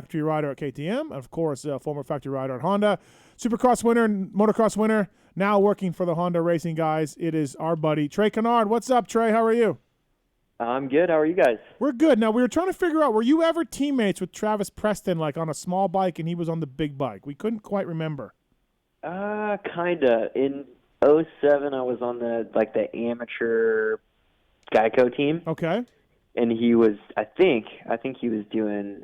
factory rider at KTM, of course, former factory rider at Honda, Supercross winner, motocross winner, now working for the Honda Racing guys. It is our buddy Trey Canard. What's up, Trey? How are you? I'm good. How are you guys? We're good. Now, we were trying to figure out, were you ever teammates with Travis Preston, like on a small bike and he was on the big bike? We couldn't quite remember. Kinda. In '07, I was on the amateur Geico team. Okay. And he was, I think he was doing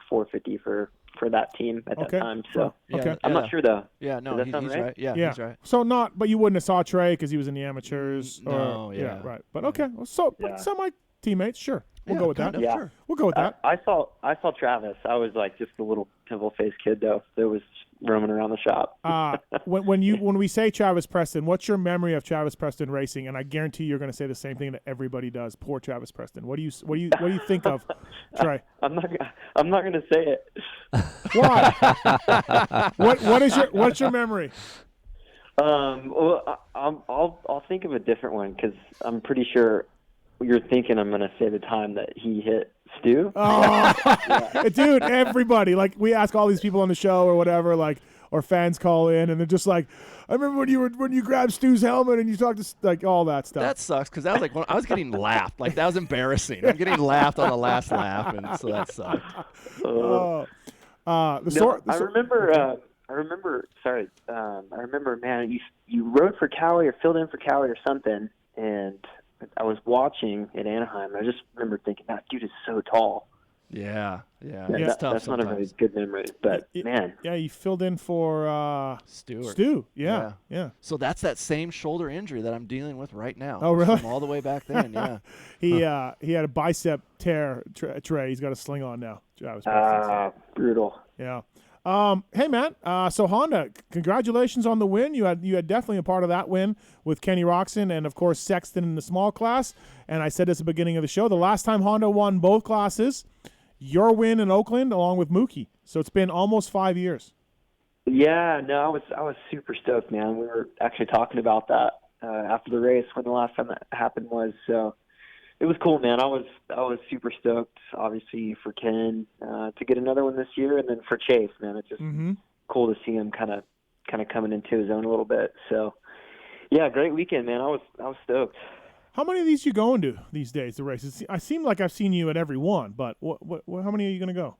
450 for that team at that time. So okay. I'm not sure though. Yeah, no, Does that sound he's right. Yeah, yeah, he's right. So but you wouldn't have saw Trey because he was in the amateurs. No, yeah. Right. But okay, well, so semi teammates, sure. We'll go with that. Yeah. Sure. We'll go with that. I saw Travis. I was like just a little pimple-faced kid though. That was roaming around the shop. When we say Travis Preston, what's your memory of Travis Preston racing? And I guarantee you're going to say the same thing that everybody does. Poor Travis Preston. What do you think of, Trey? I'm not going to say it. Why? What's your memory? Well, I'll think of a different one because I'm pretty sure you're thinking I'm going to say the time that he hit Stu. Oh, dude, everybody, like, we ask all these people on the show or whatever, like, or fans call in and they're just like, I remember when you grabbed Stu's helmet and you talked to, like, all that stuff. That sucks because that was like when I was getting laughed. Like, that was embarrassing. I'm getting laughed on the last laugh, and so that sucked. I remember. Sorry, I remember. Man, you rode for Cowie or filled in for Cowie or something, and I was watching at Anaheim. I just remember thinking, that dude is so tall. Yeah. It's tough. That's not a very good memory, but man. Yeah, you filled in for Stewart. Stu. Yeah. So that's that same shoulder injury that I'm dealing with right now. Oh, really? From all the way back then, yeah. He had a bicep tear. Trey, he's got a sling on now. Brutal. Yeah. Hey man, so Honda, congratulations on the win. You had definitely a part of that win with Kenny Roczen and of course Sexton in the small class. And I said this at the beginning of the show, the last time Honda won both classes, your win in Oakland along with Mookie. So it's been almost 5 years. Yeah, no, I was super stoked, man. We were actually talking about that after the race when the last time that happened was. So it was cool, man. I was super stoked, obviously, for Ken to get another one this year, and then for Chase, man. It's just cool to see him kind of coming into his own a little bit. So, yeah, great weekend, man. I was stoked. How many of these you going to these days? The races? I seem like I've seen you at every one, but how many are you going to go?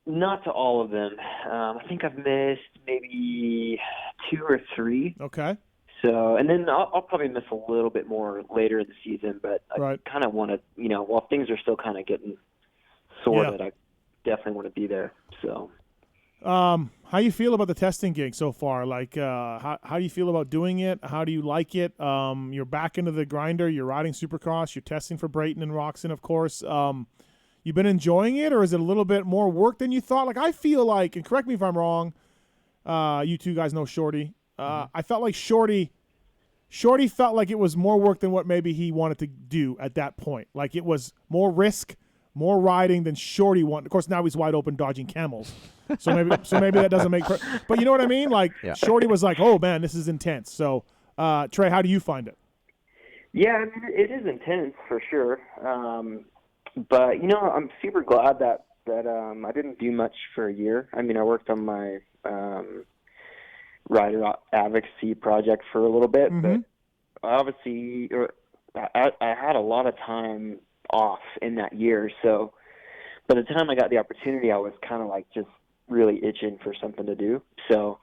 Not to all of them. I think I've missed maybe 2 or 3. Okay. So, and then I'll probably miss a little bit more later in the season, but I kind of want to, while things are still kind of getting sorted, I definitely want to be there. So, how you feel about the testing gig so far? Like, how do you feel about doing it? How do you like it? You're back into the grinder. You're riding Supercross. You're testing for Brayton and Roczen, of course. You've been enjoying it, or is it a little bit more work than you thought? Like, I feel like, and correct me if I'm wrong, you two guys know Shorty. I felt like Shorty felt like it was more work than what maybe he wanted to do at that point. Like, it was more risk, more riding than Shorty wanted. Of course, now he's wide open dodging camels. So maybe that doesn't make – but you know what I mean? Like, Shorty was like, oh, man, this is intense. So, Trey, how do you find it? Yeah, I mean, it is intense for sure. But, I'm super glad that I didn't do much for a year. I mean, I worked on my rider advocacy project for a little bit, but obviously I had a lot of time off in that year. So by the time I got the opportunity, I was kind of like just really itching for something to do. So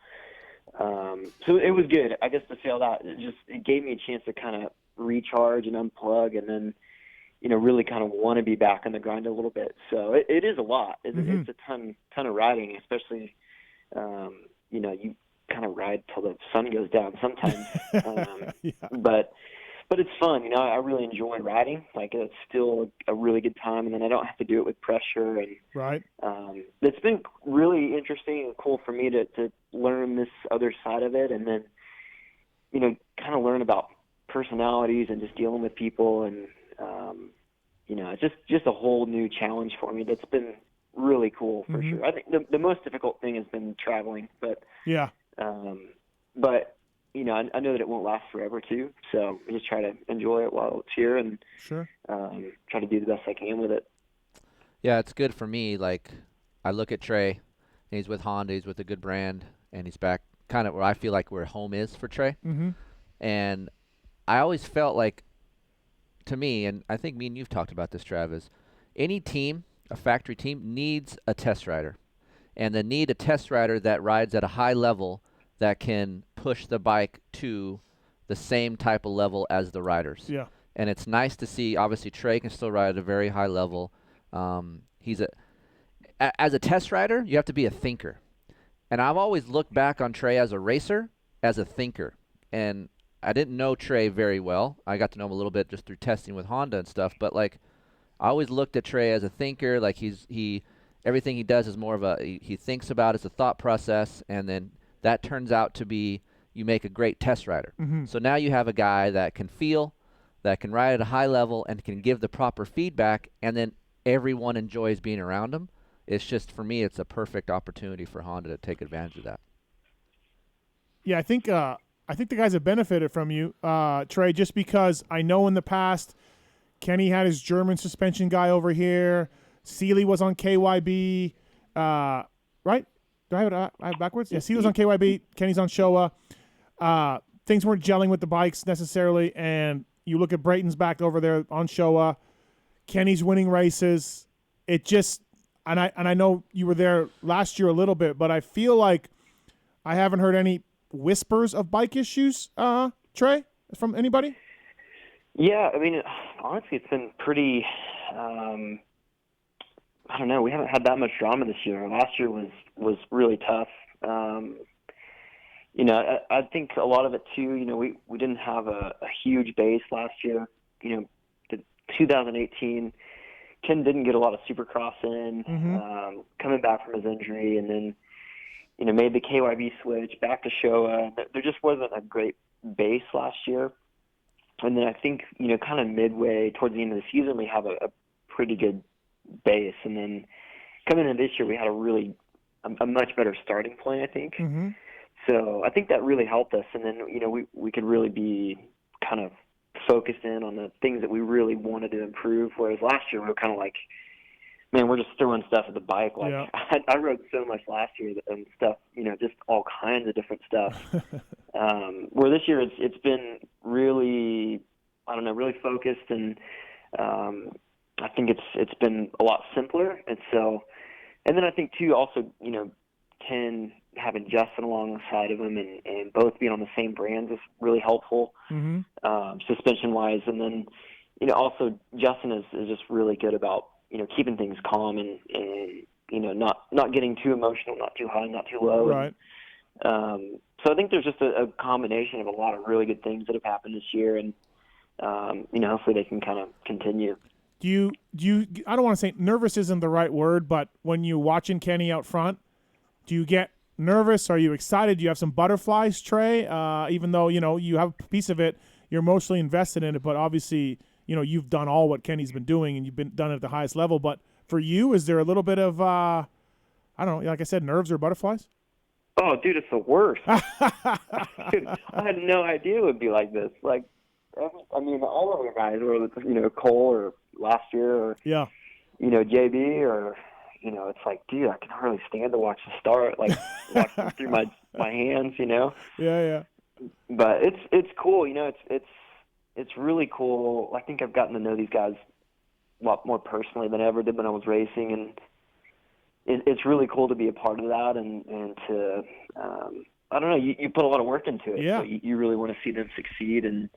it was good. I guess to feel that it gave me a chance to kind of recharge and unplug, and then really kind of want to be back on the grind a little bit. So it is a lot. It's a ton of riding, especially you kind of ride till the sun goes down sometimes. But it's fun. I really enjoy riding. Like, it's still a really good time, and then I don't have to do it with pressure. And it's been really interesting and cool for me to learn this other side of it, and then kind of learn about personalities and just dealing with people, and it's just a whole new challenge for me. That's been really cool for sure. I think the most difficult thing has been traveling, but I know that it won't last forever too. So I just try to enjoy it while it's here, and try to do the best I can with it. Yeah, it's good for me. Like, I look at Trey, and he's with Honda, he's with a good brand, and he's back kind of where I feel like where home is for Trey. Mm-hmm. And I always felt like, to me, and I think me and you've talked about this, Travis, any team, a factory team, needs a test rider. And they need a test rider that rides at a high level that can push the bike to the same type of level as the riders. Yeah. And it's nice to see, obviously, Trey can still ride at a very high level. As a test rider, you have to be a thinker. And I've always looked back on Trey as a racer, as a thinker. And I didn't know Trey very well. I got to know him a little bit just through testing with Honda and stuff. But, like, I always looked at Trey as a thinker. Like, everything he does is more of he thinks about it's a thought process. And then that turns out to be you make a great test rider. Mm-hmm. So now you have a guy that can feel, that can ride at a high level, and can give the proper feedback. And then everyone enjoys being around him. It's just, for me, it's a perfect opportunity for Honda to take advantage of that. Yeah, I think the guys have benefited from you, Trey, just because I know in the past Kenny had his German suspension guy over here. Seeley was on KYB, right? Do I have it backwards? Yeah, Seeley was on KYB. Kenny's on Showa. Things weren't gelling with the bikes necessarily, and you look at Brayton's back over there on Showa. Kenny's winning races. It just and I know you were there last year a little bit, but I feel like I haven't heard any whispers of bike issues, Trey, from anybody? Yeah, I mean, honestly, it's been pretty. I don't know. We haven't had that much drama this year. Last year was really tough. You know, I think a lot of it too. You know, we didn't have a huge base last year. You know, the 2018, Ken didn't get a lot of Supercross in, coming back from his injury, and then, you know, made the KYB switch back to Showa. There just wasn't a great base last year. And then I think, you know, kind of midway towards the end of the season, we have a pretty good base. And then coming into this year, we had a much better starting point, I think. Mm-hmm. So I think that really helped us. And then, you know, we could really be kind of focused in on the things that we really wanted to improve. Whereas last year, we were kind of like, man, we're just throwing stuff at the bike. Like, yeah. I rode so much last year and stuff, you know, just all kinds of different stuff. Where this year it's been really, I don't know, really focused, and I think it's been a lot simpler. And so, and then I think too, also, you know, Ken having Justin alongside of him and both being on the same brands is really helpful, suspension wise. And then, you know, also Justin is just really good about, you know, keeping things calm and you know, not getting too emotional, not too high, not too low. Right. And, so I think there's just a combination of a lot of really good things that have happened this year, and you know, hopefully they can kind of continue. Do you? I don't want to say nervous isn't the right word, but when you're watching Kenny out front, do you get nervous? Are you excited? Do you have some butterflies, Trey? Even though, you know, you have a piece of it, you're emotionally invested in it, but obviously, you know, you've done all what Kenny's been doing and you've done it at the highest level. But for you, is there a little bit of, I don't know, like I said, nerves or butterflies? Oh, dude, it's the worst. Dude, I had no idea it would be like this. Like, I mean, all of the guys, or, you know, Cole or last year, or, yeah, you know, JB, or, you know, it's like, dude, I can hardly stand to watch the start, like, watching through my hands, you know? Yeah. But it's cool, you know, it's really cool. I think I've gotten to know these guys a lot more personally than I ever did when I was racing, and it's really cool to be a part of that, and to I don't know, you put a lot of work into it. Yeah. So you really want to see them succeed and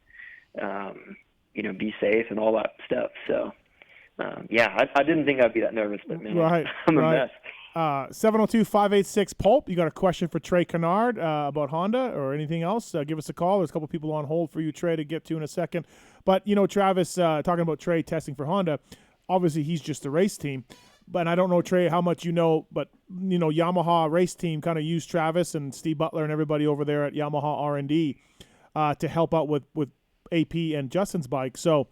you know, be safe and all that stuff. So yeah, I didn't think I'd be that nervous, but man, right, I'm a right. mess. 702-586-PULP. You got a question for Trey Canard about Honda or anything else? Give us a call. There's a couple people on hold for you, Trey, to get to in a second. But, you know, Travis, talking about Trey testing for Honda, obviously he's just a race team. But I don't know, Trey, how much you know, but, you know, Yamaha race team kind of used Travis and Steve Butler and everybody over there at Yamaha R&D to help out with AP and Justin's bike. So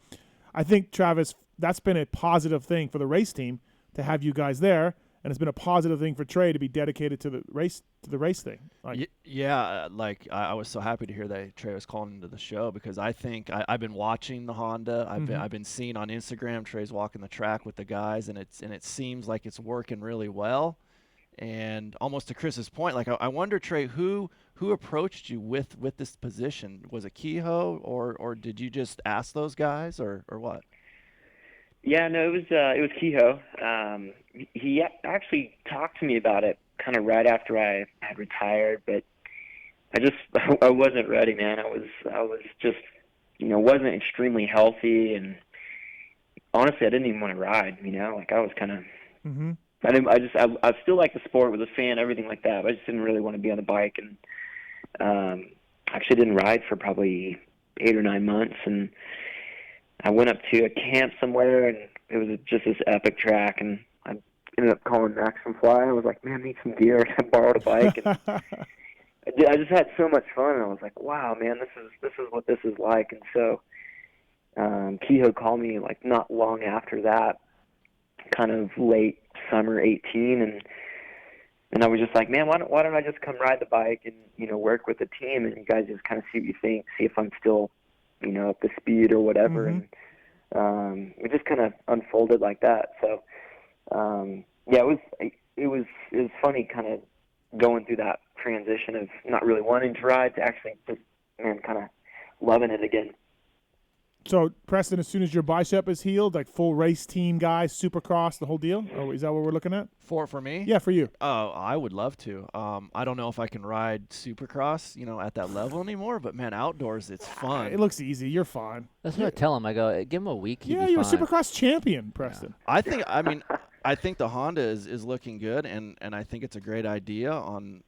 I think, Travis, that's been a positive thing for the race team to have you guys there. And it's been a positive thing for Trey to be dedicated to the race thing. Like, yeah, like I was so happy to hear that Trey was calling into the show, because I think I've been watching the Honda. I've been seeing on Instagram Trey's walking the track with the guys, and it seems like it's working really well. And almost to Chris's point, like I wonder, Trey, who approached you with this position? Was it Kehoe, or did you just ask those guys, or what? Yeah, no, it was Kehoe. He actually talked to me about it kind of right after I had retired, but I wasn't ready, man. I was just, wasn't extremely healthy, and honestly, I didn't even want to ride. Like I was kind of. Mm-hmm. I still like the sport, was a fan, everything like that, but I just didn't really want to be on the bike, and actually didn't ride for probably 8 or 9 months, and I went up to a camp somewhere, and it was just this epic track, and I ended up calling Max from Fly. I was like, man, I need some gear. I borrowed a bike, and I just had so much fun, and I was like, wow, man, this is what this is like. And so Kehoe called me like not long after that, kind of late summer 18, and I was just like, man, why don't I just come ride the bike and work with the team, and you guys just kind of see what you think, see if I'm still up to speed or whatever. Mm-hmm. And it just kind of unfolded like that. So yeah, it was funny kind of going through that transition of not really wanting to ride to actually just kind of loving it again. So, Preston, as soon as your bicep is healed, like full race team guys, Supercross, the whole deal? Or is that what we're looking at? For me? Yeah, for you. Oh, I would love to. I don't know if I can ride Supercross, at that level anymore, but man, outdoors it's fun. It looks easy. You're fine. That's what I tell him. I go, give him a week. Yeah, be you're fine. a Supercross champion, Preston. Yeah. I think the Honda is looking good, and I think it's a great idea on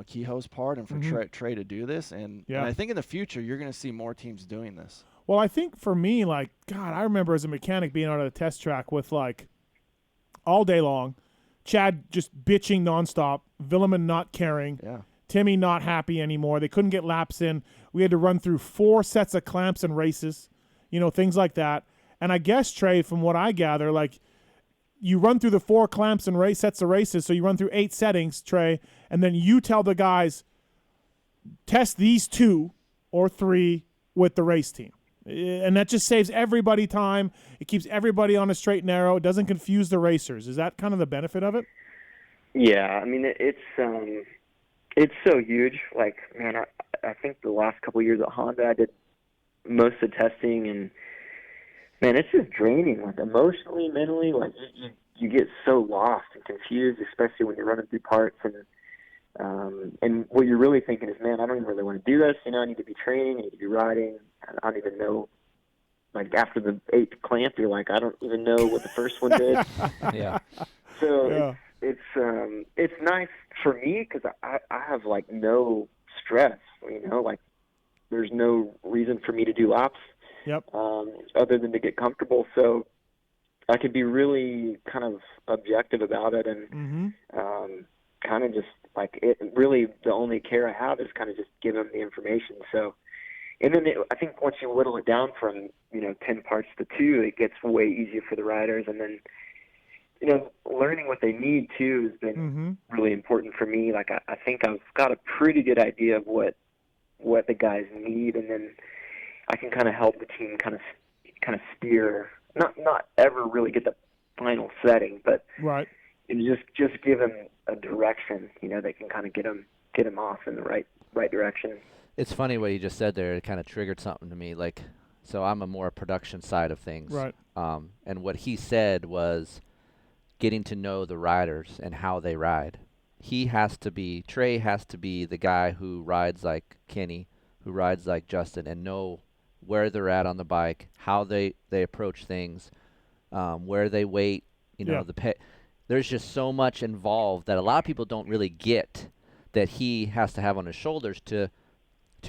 Kehoe's part and for Trey to do this, and I think in the future you're going to see more teams doing this. Well, I think for me, like, God, I remember as a mechanic being out at a test track with, like, all day long, Chad just bitching nonstop, Villeman not caring, Timmy not happy anymore. They couldn't get laps in. We had to run through 4 sets of clamps and races, things like that. And I guess, Trey, from what I gather, like, you run through the 4 clamps and sets of races, so you run through 8 settings, Trey, and then you tell the guys, test these 2 or 3 with the race team. And that just saves everybody time. It keeps everybody on a straight and narrow. It doesn't confuse the racers. Is that kind of the benefit of it? Yeah, I mean, it's so huge. Like, man, I think the last couple of years at Honda, I did most of the testing, and man, it's just draining, like emotionally, mentally. Like you get so lost and confused, especially when you're running through parts, and what you're really thinking is, man, I don't even really want to do this. I need to be training, I need to be riding. I don't even know. Like after the 8th clamp, you're like, I don't even know what the first one did. Yeah. So it's nice for me because I have like no stress. Like there's no reason for me to do laps. Yep. Other than to get comfortable, so I could be really kind of objective about it, and kind of just like it. Really, the only care I have is kind of just give them the information. So, and then I think once you whittle it down from 10 parts to 2, it gets way easier for the riders, and then learning what they need too has been really important for me. Like I think I've got a pretty good idea of what the guys need, and then I can kind of help the team kind of steer, not ever really get the final setting, but right, just give them a direction. They can kind of get them off in the right direction. It's funny what you just said there. It kind of triggered something to me. Like, so I'm a more production side of things, right? And what he said was getting to know the riders and how they ride. Trey has to be the guy who rides like Kenny, who rides like Justin, and know where they're at on the bike, how they approach things, where they wait, there's just so much involved that a lot of people don't really get that he has to have on his shoulders to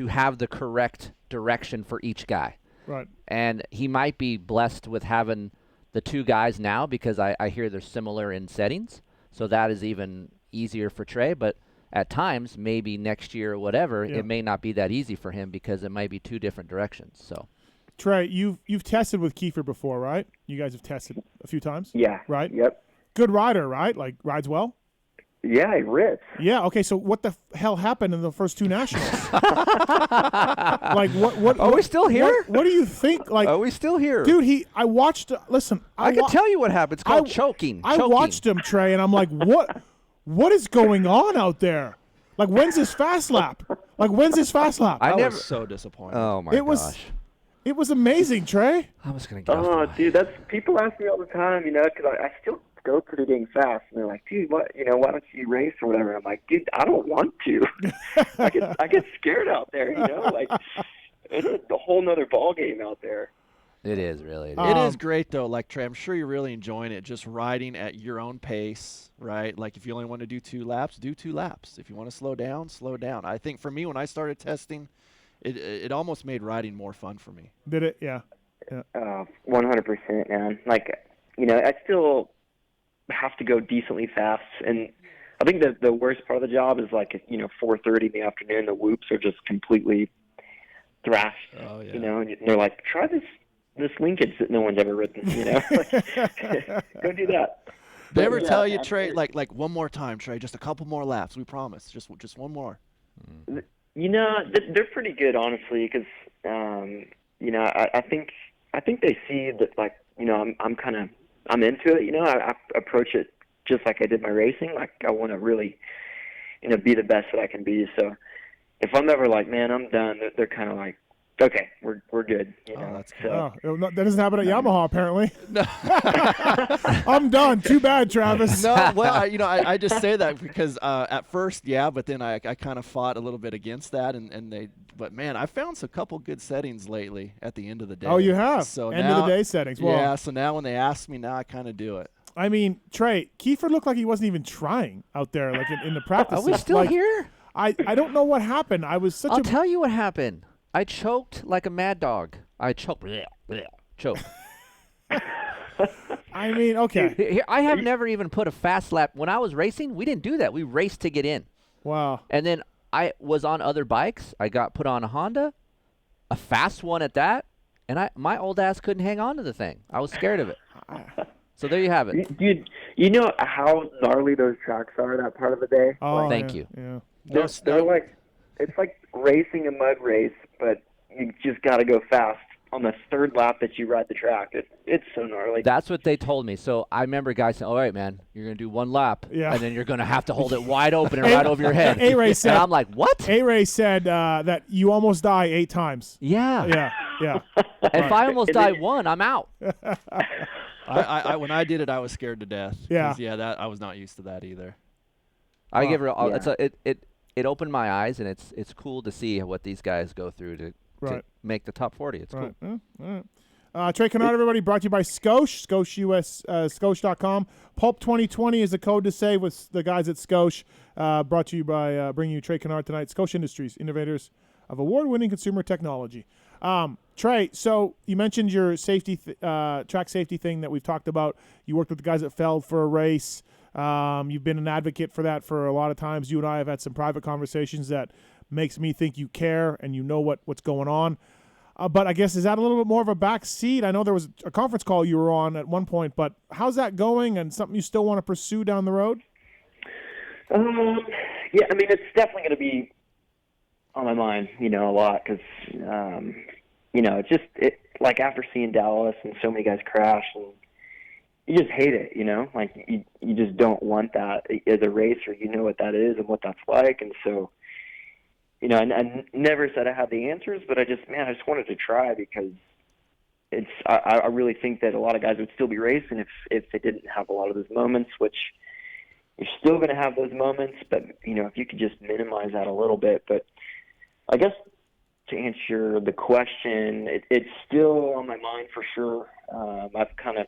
have the correct direction for each guy. Right. And he might be blessed with having the 2 guys now because I hear they're similar in settings, so that is even easier for Trey, but at times, maybe next year or whatever, it may not be that easy for him because it might be 2 different directions. So, Trey, you've tested with Kiefer before, right? You guys have tested a few times? Yeah. Right? Yep. Good rider, right? Like, rides well? Yeah, he rips. Yeah, okay, so what the hell happened in the first 2 nationals? Like, what? Are we still here? What do you think? Like, are we still here? Dude, I watched, listen. I can tell you what happened. It's called choking. I watched him, Trey, and I'm like, what is going on out there? Like, when's his fast lap? Like, when's his fast lap? I never. was so disappointed. Oh my gosh. It was amazing, Trey. I was gonna get off Oh, the dude, that's people ask me all the time, because I still go pretty dang fast, and they're like, dude, what, why don't you race or whatever? And I'm like, dude, I don't want to. I get scared out there, like it's a whole nother ball game out there. It is really. It is great though. Like Trey, I'm sure you're really enjoying it. Just riding at your own pace, right? Like if you only want to do 2 laps, do 2 laps. If you want to slow down, slow down. I think for me, when I started testing, it almost made riding more fun for me. Did it? Yeah. 100%, man. Like, I still have to go decently fast, and I think the worst part of the job is like, 4:30 in the afternoon, the whoops are just completely thrashed. Oh yeah. And they're like, try this linkage that no one's ever ridden. Go do that. They ever tell you, Trey, like one more time, Trey, just a couple more laps, we promise, just one more. They're pretty good, honestly, because I think they see that, like, I'm into it. I approach it just like I did my racing. Like, I want to really, be the best that I can be. So if I'm ever like, man, I'm done, they're kind of like, okay, we're good. That's so. Oh, that doesn't happen at Yamaha, apparently. No. I'm done. Too bad, Travis. No, well, I just say that because at first, yeah, but then I kind of fought a little bit against that, but man, I found a couple good settings lately at the end of the day. Oh, you have? So end now, of the day settings. Well, yeah, so now when they ask me, now I kind of do it. I mean, Trey, Kiefer looked like he wasn't even trying out there, like in the practice. Are we still here? I don't know what happened. I'll tell you what happened. I choked like a mad dog. I choked. Choked. I mean, okay. I have never even put a fast lap. When I was racing, we didn't do that. We raced to get in. Wow. And then I was on other bikes. I got put on a Honda, a fast one at that, and my old ass couldn't hang on to the thing. I was scared of it. So there you have it. Dude, you know how gnarly those tracks are that part of the day? Oh, Thank you. Yeah. They're like, it's like racing a mud race, but you just got to go fast on the 3rd lap that you ride the track. It's so gnarly. That's what they told me. So I remember guys saying, all right, man, you're going to do 1 lap, and then you're going to have to hold it wide open and right over your head. A-Ray said, and I'm like, what? A-Ray said that you almost die 8 times. Yeah. Yeah. And if I almost die 1, I'm out. I when I did it, I was scared to death. Yeah. Yeah, that I was not used to that either. I give it it opened my eyes, and it's cool to see what these guys go through to make the top 40. It's cool. All right. Trey Canard, everybody, brought to you by Scosh, Scosh.com. Pulp 2020 is the code to save with the guys at Scosh. Brought to you by bringing you Trey Canard tonight. Scosh Industries, innovators of award-winning consumer technology. Trey, so you mentioned your safety, track safety thing that we've talked about. You worked with the guys at Feld for a race. You've been an advocate for that for a lot of times. You and I have had some private conversations that makes me think you care and you know what's going on. But I guess, is that a little bit more of a back seat? I know there was a conference call you were on at one point, but how's that going, and something you still want to pursue down the road? Yeah, I mean, it's definitely going to be on my mind, a lot, because, it's like after seeing Dallas and so many guys crash, and you just hate it, like you just don't want that as a racer. You know what that is and what that's like, and so, I never said I had the answers, but I just wanted to try, because I really think that a lot of guys would still be racing if they didn't have a lot of those moments, which you're still going to have those moments, but, if you could just minimize that a little bit. But I guess to answer the question, it's still on my mind for sure. I've kind of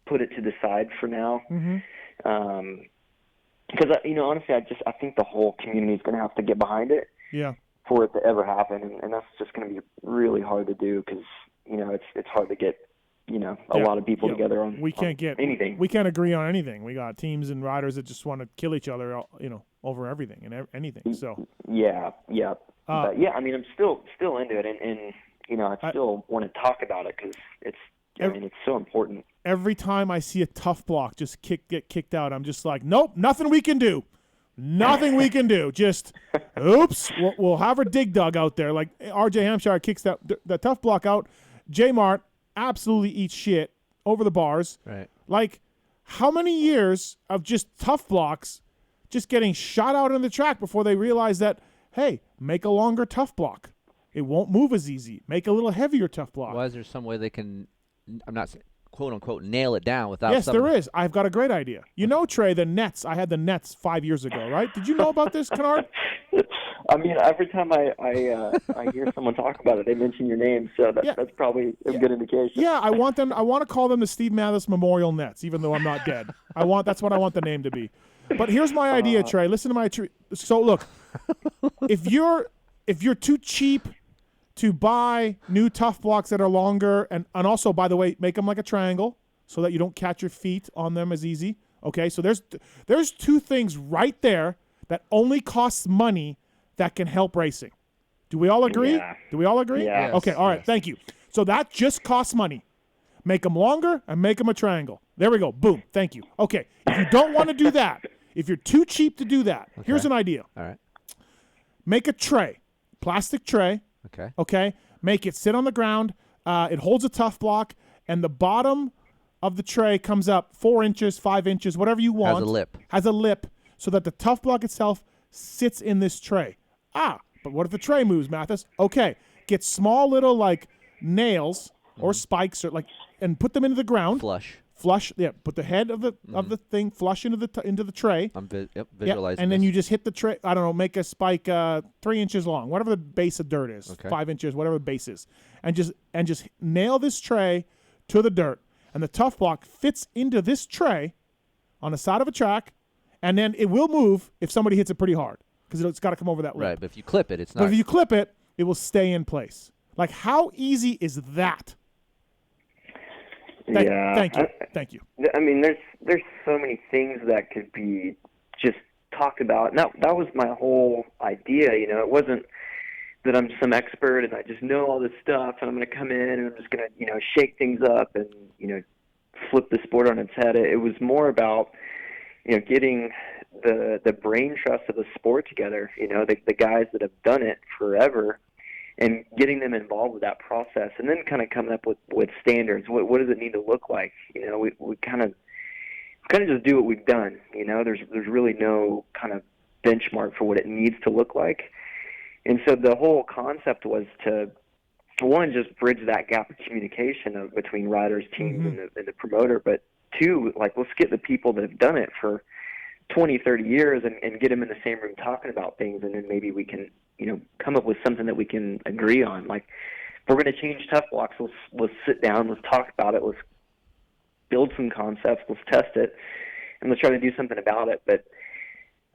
put it to the side for now. Mm-hmm. Because, honestly, I think the whole community is going to have to get behind it. Yeah. For it to ever happen, and that's just going to be really hard to do, because it's hard to get a lot of people together on anything. We can't agree on anything. We got teams and riders that just want to kill each other, over everything and anything. So yeah. But yeah, I mean, I'm still into it, and I still want to talk about it, because it's so important. Every time I see a tough block just get kicked out, I'm just like, nope, nothing we can do. Nothing we can do. Just, oops, we'll have her dig dug out there. Like R.J. Hampshire kicks that tough block out. J Mart absolutely eats shit over the bars. Right. Like, how many years of just tough blocks just getting shot out on the track before they realize that, hey, make a longer tough block. It won't move as easy. Make a little heavier tough block. Why is there some way they can, I'm not saying, quote unquote, nail it down without? Yes, there is. I've got a great idea. You know, Trey, the nets. I had the nets 5 years ago, right? Did you know about this, Canard? I mean, every time I hear someone talk about it, they mention your name, so that's probably a good indication. Yeah, I want to call them the Steve Mathis Memorial Nets, even though I'm not dead. That's what I want the name to be. But here's my idea, Trey. Listen to my so look, if you're too cheap to buy new tough blocks that are longer, and also, by the way, make them like a triangle so that you don't catch your feet on them as easy. Okay, so there's two things right there that only costs money that can help racing. Do we all agree? Yeah. Do we all agree? Yeah. Yes, Okay, all right, thank you. So that just costs money. Make them longer and make them a triangle. There we go. Boom. Thank you. Okay, if you don't want to do that, if you're too cheap to do that, here's an idea. All right. Make a tray, plastic tray. Okay. Okay, make it sit on the ground. It holds a tough block, and the bottom of the tray comes up 4 inches, 5 inches, whatever you want. Has a lip, so that the tough block itself sits in this tray. But what if the tray moves, Mathis? Okay, get small little like nails or spikes or and put them into the ground. Flush. Yeah, put the head of the thing flush into the tray. I'm visualizing. And then you just hit the tray. I don't know, make a spike 3 inches long, whatever the base of dirt is, 5 inches, whatever the base is, and just nail this tray to the dirt. And the tough block fits into this tray on the side of a track, and then it will move if somebody hits it pretty hard because it's got to come over that lip. Right, but if you clip it, it's not. But if you clip it, it will stay in place. Like, how easy is that? Thank you. I mean, there's so many things that could be just talked about. Now, that was my whole idea. You know, it wasn't that I'm some expert and I just know all this stuff and I'm going to come in and I'm just going to, shake things up and, flip the sport on its head. It was more about, getting the brain trust of the sport together. The guys that have done it forever, and getting them involved with that process, and then kind of coming up with standards. What does it need to look like? We kind of just do what we've done. There's really no kind of benchmark for what it needs to look like. And so the whole concept was to, for one, just bridge that gap of communication between riders, teams, and the promoter. But two, let's get the people that have done it for 20, 30 years and get them in the same room talking about things, and then maybe we can come up with something that we can agree on. Like, if we're going to change tough blocks, let's sit down, let's talk about it, let's build some concepts, let's test it, and let's try to do something about it. But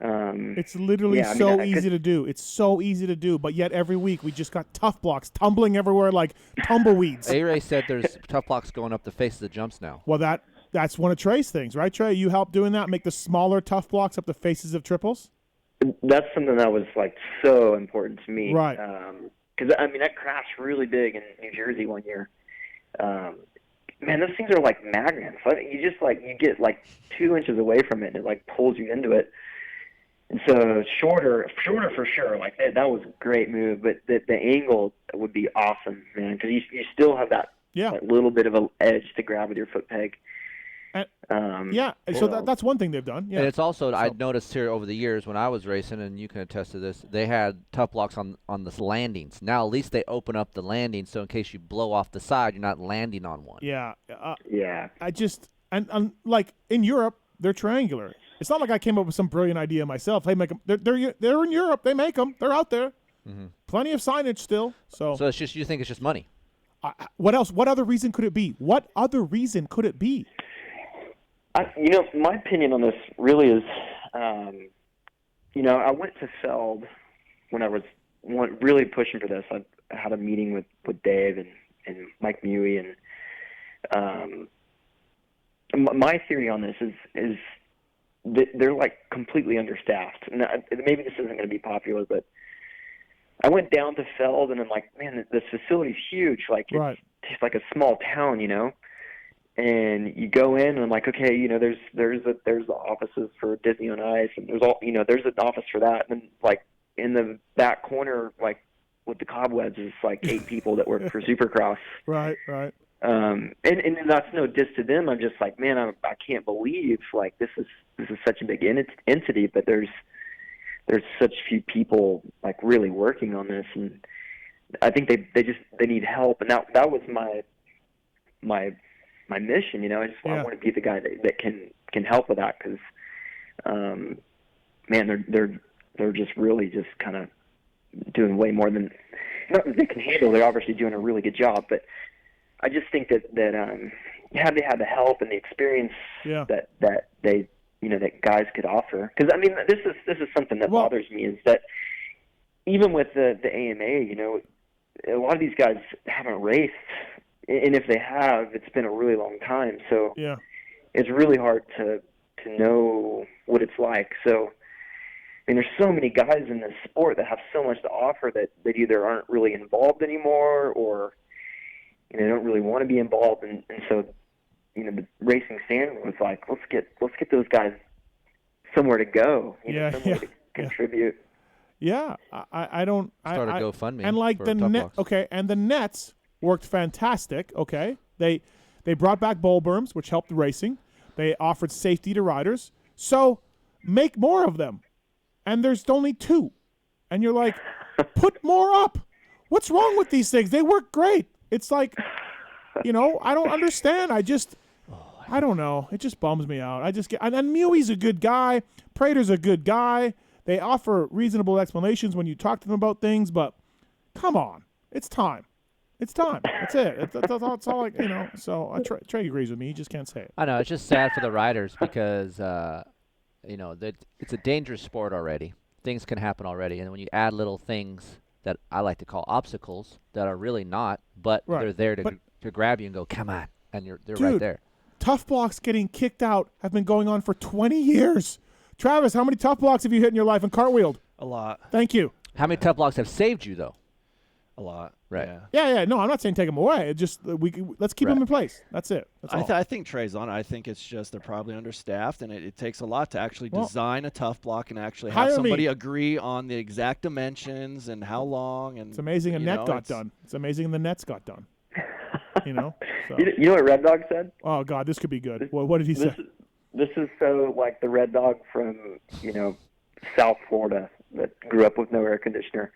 it's literally easy to do. It's so easy to do, but yet every week we just got tough blocks tumbling everywhere like tumbleweeds. A-Ray said there's tough blocks going up the face of the jumps now. Well, that's one of Trey's things, right, Trey? You helped doing that, make the smaller tough blocks up the faces of triples? That's something that was so important to me, right? Because that crashed really big in New Jersey one year. Man, those things are like magnets. You just you get 2 inches away from it, and it pulls you into it. And so shorter for sure. That was a great move, but the angle would be awesome, man, because you still have that little bit of an edge to grab with your foot peg. So that's one thing they've done. Yeah. And it's also, I noticed here over the years when I was racing, and you can attest to this, they had tough blocks on the landings. Now at least they open up the landing, so in case you blow off the side, you're not landing on one. Yeah. I just and in Europe, they're triangular. It's not like I came up with some brilliant idea myself. Hey, make them. They're in Europe. They make them. They're out there. Mm-hmm. Plenty of signage still. So it's just, you think it's just money? What else? What other reason could it be? What other reason could it be? My opinion on this really is, I went to Feld when I was really pushing for this. I had a meeting with Dave and Mike Mewey, and my theory on this is that they're completely understaffed. And maybe this isn't going to be popular, but I went down to Feld and I'm like, man, this facility's huge. It's like a small town, And you go in and I'm like, okay, there's the offices for Disney on Ice, and there's there's an office for that, and then in the back corner, with the cobwebs, is 8 people that work for Supercross. Right. And that's no diss to them. I'm just like, man, I can't believe like this is such a big entity, but there's such few people like really working on this, and I think they need help, and that was my mission. I want to be the guy that can help with that, because man, they're just really just kind of doing way more than they can handle. They're obviously doing a really good job, but I just think that had they had the help and the experience that they that guys could offer. Because I mean, this is something that bothers me, is that even with the AMA, a lot of these guys haven't raced, and if they have, it's been a really long time. So it's really hard to know what it's like. So I mean, there's so many guys in this sport that have so much to offer that either aren't really involved anymore, or they don't really want to be involved, and so the racing stand was like, let's get those guys somewhere to go, somewhere to contribute. Yeah, I don't start a GoFundMe and like for the Top Blocks. and the nets worked fantastic. Okay, they brought back bowl berms, which helped the racing. They offered safety to riders, so make more of them. And there's only 2, and you're like, put more up. What's wrong with these things? They work great. It's like, I don't understand. I don't know. It just bums me out. And Muey's a good guy. Prater's a good guy. They offer reasonable explanations when you talk to them about things, but come on. It's time. It's time. That's it. That's all so Trey agrees with me. He just can't say it. I know. It's just sad for the riders because, that it's a dangerous sport already. Things can happen already. And when you add little things that I like to call obstacles that are really not, but they're there to grab you and go, come on. And they're right there. Tough blocks getting kicked out have been going on for 20 years. Travis, how many tough blocks have you hit in your life and cartwheeled? A lot. Thank you. How many tough blocks have saved you, though? A lot. Right. Yeah. No, I'm not saying take them away. It just let's keep them in place. That's it. That's all. I think Trey's on it. I think it's just they're probably understaffed, and it takes a lot to actually design a tough block and actually have somebody agree on the exact dimensions and how long. And it's amazing a net got done. It's amazing the nets got done. So. You know what Red Dog said? Oh God, this could be good. What did he say? This is so like the Red Dog from South Florida that grew up with no air conditioner.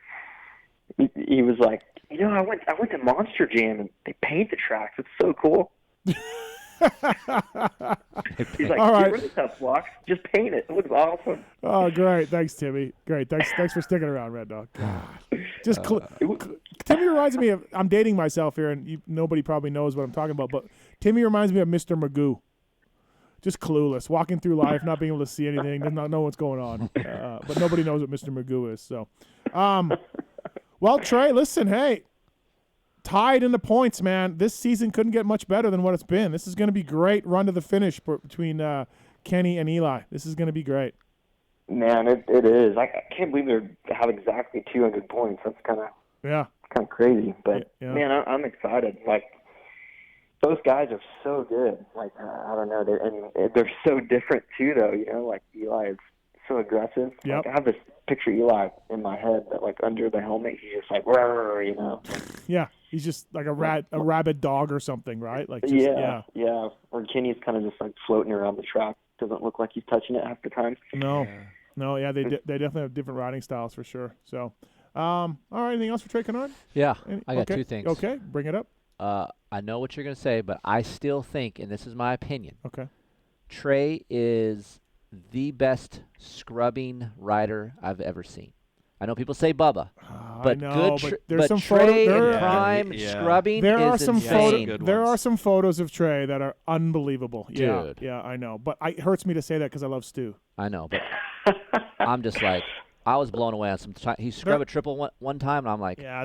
He was like, I went to Monster Jam and they paint the tracks. It's so cool. He's like, all right. Get rid of the tough blocks. Just paint it. It looks awesome. Oh, great. Thanks, Timmy. Great. Thanks for sticking around, Red Dog. Just Timmy reminds me of, I'm dating myself here, and nobody probably knows what I'm talking about, but Timmy reminds me of Mr. Magoo. Just clueless, walking through life, not being able to see anything, does not know what's going on. But nobody knows what Mr. Magoo is. So, well, Trey, listen, hey, tied in the points, man. This season couldn't get much better than what it's been. This is going to be great run to the finish between Kenny and Eli. This is going to be great. Man, it is. I can't believe they have exactly 200 points. That's kind of crazy. But man, I'm excited. Like, those guys are so good. Like, I don't know, they're so different too, though. Like Eli is so aggressive. Yep. Like, I have this picture of Eli in my head that, like, under the helmet, he's just like, "Rrr," Yeah, he's just like a rabid dog or something, right? Like, yeah. Or Kenny's kind of just like floating around the track. Doesn't look like he's touching it half the time. No, they definitely have different riding styles for sure. So, all right, anything else for Trey Canard? Yeah, I got 2 things. Okay, bring it up. I know what you're going to say, but I still think, and this is my opinion, okay, Trey is the best scrubbing rider I've ever seen. I know people say Bubba, but there's some Trey photos. in prime scrubbing is insane. There are some photos of Trey that are unbelievable. Dude. Yeah, I know. But it hurts me to say that because I love Stu. I know, but I'm just like, I was blown away on some time. He scrubbed a triple one time, and I'm like, I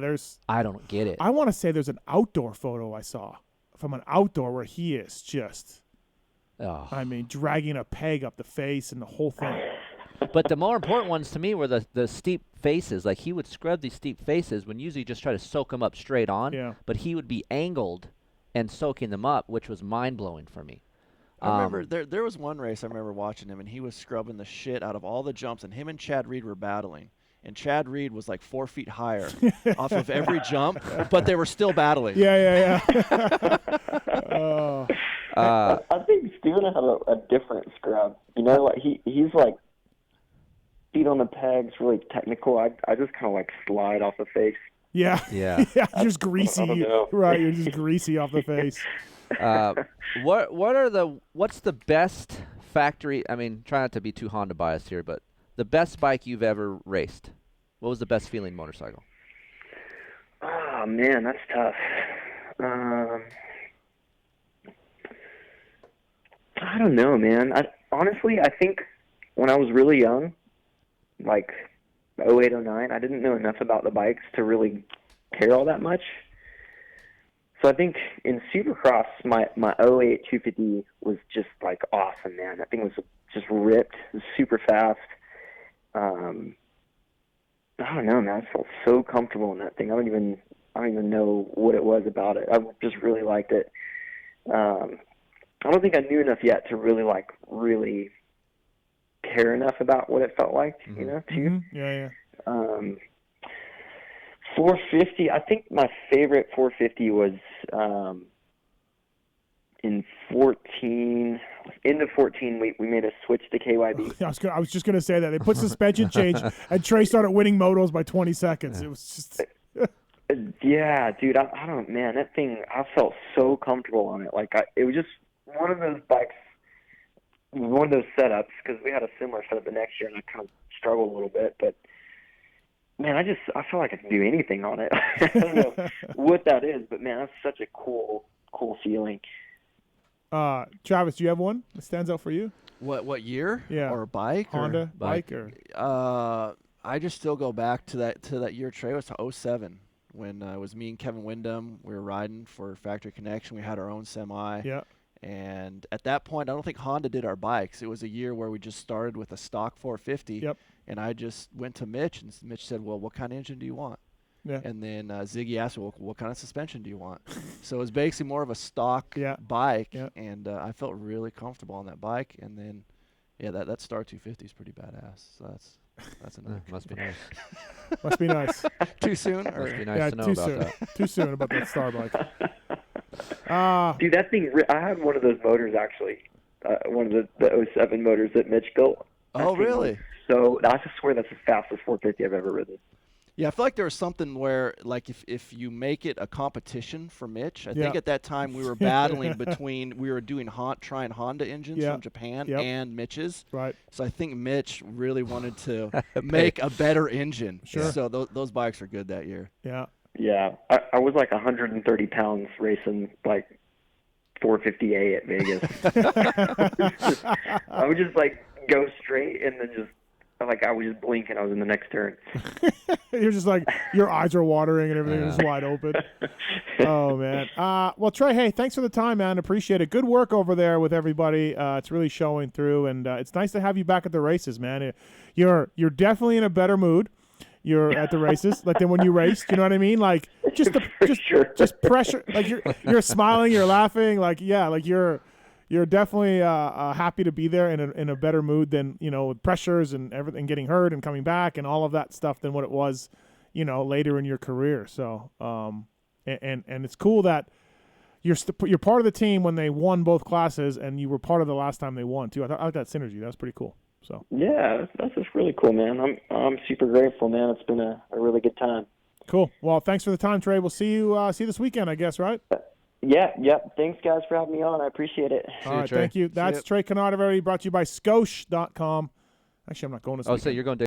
don't get it. I want to say there's an outdoor photo I saw from an outdoor where he is just, dragging a peg up the face and the whole thing. But the more important ones to me were the steep faces. Like, he would scrub these steep faces when usually you just try to soak them up straight on. Yeah. But he would be angled and soaking them up, which was mind-blowing for me. I remember there was one race I remember watching him, and he was scrubbing the shit out of all the jumps, and him and Chad Reed were battling. and Chad Reed was like 4 feet higher off of every jump, but they were still battling. Yeah. I think Steven had a different scrub. You know, like he's like feet on the pegs, really technical. I just kind of like slide off the face. Yeah. Yeah. You're just greasy. I don't know. Right, you're just greasy off the face. What's the best factory? I mean, try not to be too Honda biased here, but the best bike you've ever raced. What was the best feeling motorcycle? Oh man, that's tough. I don't know, man. Honestly, I think when I was really young, like 08, 09, I didn't know enough about the bikes to really care all that much. So I think in Supercross, my 08 250 was just like awesome, man. That thing was just ripped, it was super fast. I don't know, man. I felt so comfortable in that thing. I don't even know what it was about it. I just really liked it. I don't think I knew enough yet to really care enough about what it felt like, you know, too. Mm-hmm. Yeah. 450, I think my favorite 450 was in 14. Into 14, we made a switch to KYB. I was just going to say that. They put suspension change, and Trey started winning motos by 20 seconds. It was just... Yeah, dude, I don't, man, that thing, I felt so comfortable on it. Like, it was just one of those bikes, one of those setups, because we had a similar setup the next year, and I kind of struggled a little bit, but, man, I feel like I can do anything on it. I don't know what that is, but, man, that's such a cool feeling. Travis, do you have one that stands out for you? What year? Yeah. Or a bike? Honda bike or? I just still go back to that year, Trey. It was to 07 when it was me and Kevin Windham. We were riding for Factory Connection. We had our own semi. Yeah. And at that point, I don't think Honda did our bikes. It was a year where we just started with a stock 450. Yep. And I just went to Mitch, and Mitch said, well, what kind of engine do you want? Yeah. And then Ziggy asked me, well, what kind of suspension do you want? So it was basically more of a stock bike, and I felt really comfortable on that bike. And then, that Star 250 is pretty badass. So that's another. Must be nice. Must be nice. Too soon? Must be nice to know about that. Too soon about that Star bike. Dude, that thing, I had one of those motors actually, one of the 07 motors that Mitch built. Oh, really? So I just swear that's the fastest 450 I've ever ridden. Yeah, I feel like there was something where, like, if you make it a competition for Mitch, I think at that time we were battling between, we were doing trying Honda engines from Japan and Mitch's. Right. So I think Mitch really wanted to make a better engine. Sure. So those bikes are good that year. Yeah. Yeah. I was like 130 pounds racing, like, 450A at Vegas. I would just, like, go straight and then just, like, I was just blinking. I was in the next turn. You're just like, your eyes are watering and everything is wide open. Oh, man. Well, Trey, hey, thanks for the time, man. Appreciate it. Good work over there with everybody. It's really showing through, and it's nice to have you back at the races, man. You're definitely in a better mood. You're at the races, like than when you raced. You know what I mean? Like just pressure. Like you're smiling, you're laughing. Like you're definitely happy to be there in a better mood than, with pressures and everything, getting hurt and coming back and all of that stuff than what it was, later in your career. So and it's cool that you're part of the team when they won both classes, and you were part of the last time they won too. I like that synergy. That was pretty cool. So yeah, that's just really cool, man. I'm super grateful, man. It's been a really good time. Cool. Well, thanks for the time, Trey. We'll see you this weekend, I guess, right? Yeah. Thanks, guys, for having me on. I appreciate it. All right, thank you. That's Trey Canard, brought to you by Scosh.com. Actually, I'm not going to. Oh, so you're going to